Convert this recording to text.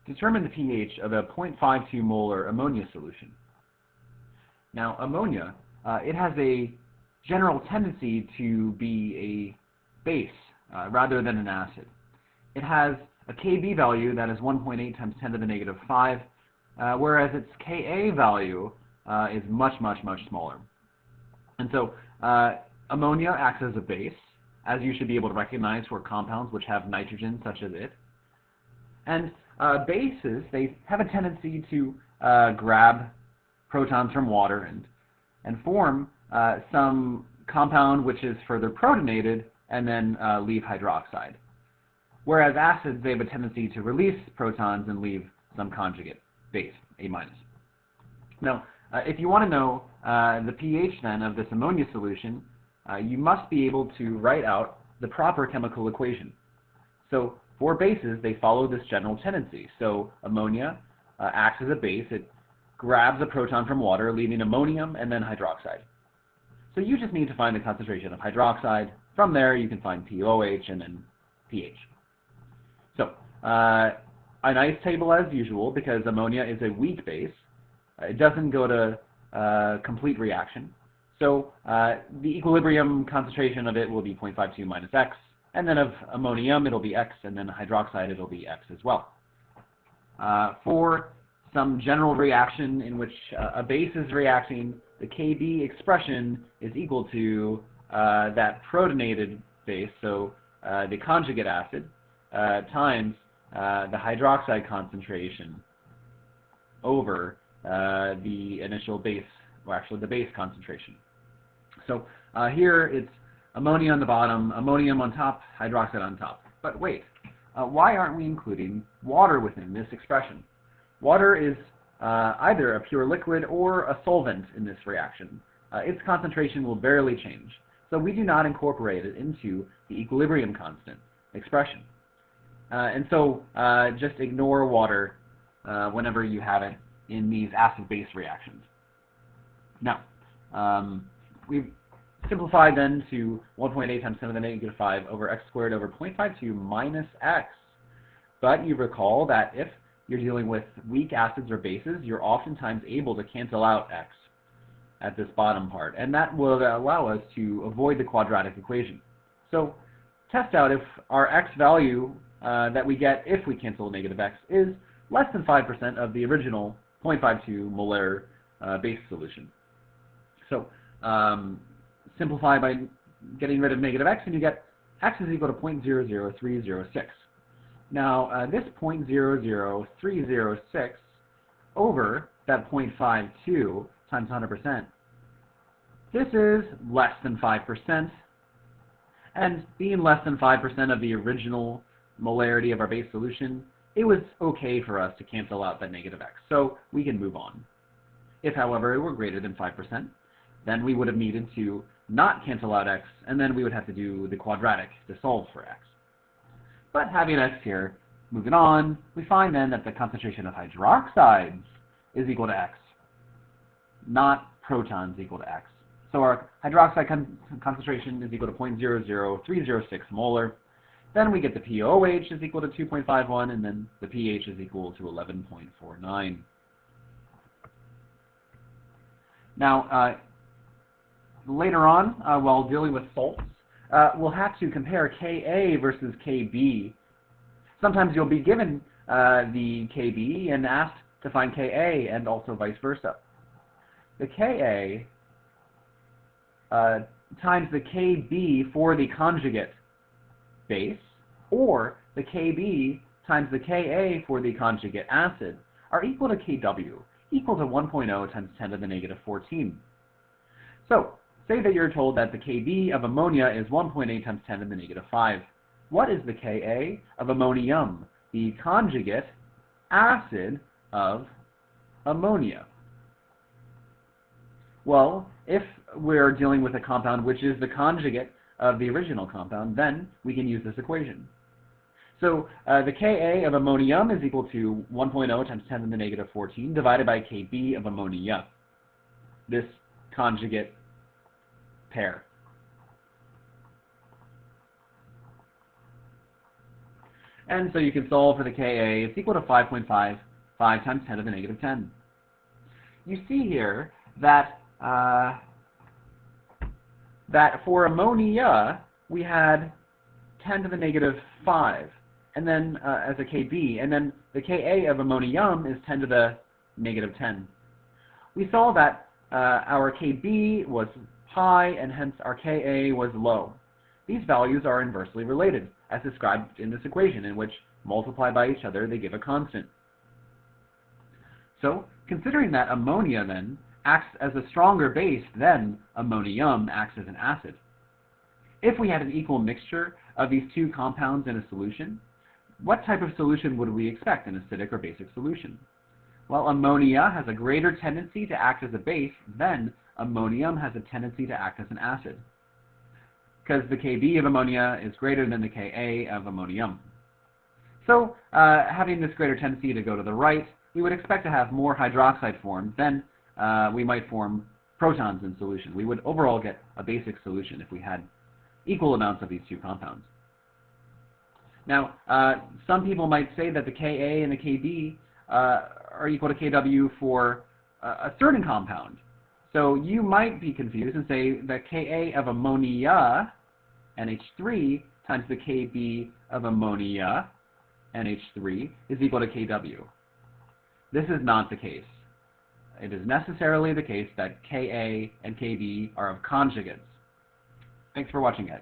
Determine the pH of a 0.52 molar ammonia solution. Now, ammonia, it has a general tendency to be a base rather than an acid. It has a Kb value that is 1.8 times 10 to the negative 5, whereas its Ka value is much smaller. And so ammonia acts as a base, as you should be able to recognize for compounds which have nitrogen, such as it. And bases, they have a tendency to grab protons from water and form some compound which is further protonated and then leave hydroxide. Whereas acids, they have a tendency to release protons and leave some conjugate base, A-. Now, if you want to know the pH then of this ammonia solution, you must be able to write out the proper chemical equation. So for bases, they follow this general tendency. So ammonia acts as a base. It grabs a proton from water, leaving ammonium and then hydroxide. So you just need to find the concentration of hydroxide. From there, you can find POH and then pH. So a nice table as usual, because ammonia is a weak base. It doesn't go to complete reaction. So the equilibrium concentration of it will be 0.52 minus X, and then of ammonium it'll be X, and then hydroxide it'll be X as well. For some general reaction in which a base is reacting, the Kb expression is equal to that protonated base, so the conjugate acid, times the hydroxide concentration over the initial base, or actually the base concentration. So here it's ammonia on the bottom, ammonium on top, hydroxide on top. But wait, why aren't we including water within this expression? Water is either a pure liquid or a solvent in this reaction. Its concentration will barely change, so we do not incorporate it into the equilibrium constant expression. And so just ignore water whenever you have it in these acid-base reactions. Now, we've simplified then to 1.8 times 10 to the negative 5 over x squared over 0.52 minus x. But you recall that if you're dealing with weak acids or bases, you're oftentimes able to cancel out x at this bottom part, and that will allow us to avoid the quadratic equation. So test out if our x value that we get if we cancel negative x is less than 5% of the original 0.52 molar base solution. So simplify by getting rid of negative x, and you get x is equal to 0.00306. Now, this 0.00306 over that 0.52 times 100%, this is less than 5%, and being less than 5% of the original molarity of our base solution, it was okay for us to cancel out that negative x, so we can move on. If, however, it were greater than 5%, then we would have needed to not cancel out x, and then we would have to do the quadratic to solve for x. But having x here, moving on, we find then that the concentration of hydroxides is equal to x, not protons equal to x. So our hydroxide concentration is equal to 0.00306 molar. Then we get the POH is equal to 2.51, and then the pH is equal to 11.49. Now, later on, while dealing with salts, we'll have to compare Ka versus Kb. Sometimes you'll be given the Kb and asked to find Ka, and also vice versa. The Ka times the Kb for the conjugate base, or the Kb times the Ka for the conjugate acid, are equal to Kw, equal to 1.0 times 10 to the negative 14. So, say that you're told that the Kb of ammonia is 1.8 times 10 to the negative 5. What is the Ka of ammonium, the conjugate acid of ammonia? Well, if we're dealing with a compound which is the conjugate of the original compound, then we can use this equation. So the Ka of ammonium is equal to 1.0 times 10 to the negative 14 divided by Kb of ammonia, this conjugate pair. And so you can solve for the Ka. It's equal to 5.55 times 10 to the negative 10. You see here that that for ammonia we had 10 to the negative 5, and then as a Kb, and then the Ka of ammonium is 10 to the negative 10. We saw that our Kb was high, and hence our Ka was low. These values are inversely related, as described in this equation, in which, multiplied by each other, they give a constant. So, considering that ammonia, then, acts as a stronger base than ammonium acts as an acid, if we had an equal mixture of these two compounds in a solution, what type of solution would we expect, an acidic or basic solution? Well, ammonia has a greater tendency to act as a base than ammonium has a tendency to act as an acid, because the Kb of ammonia is greater than the Ka of ammonium. So, having this greater tendency to go to the right, we would expect to have more hydroxide formed than we might form protons in solution. We would overall get a basic solution if we had equal amounts of these two compounds. Now, some people might say that the Ka and the Kb are equal to Kw for a certain compound. So you might be confused and say that Ka of ammonia, NH3, times the Kb of ammonia, NH3, is equal to Kw. This is not the case. It is necessarily the case that Ka and Kb are of conjugates. Thanks for watching, guys.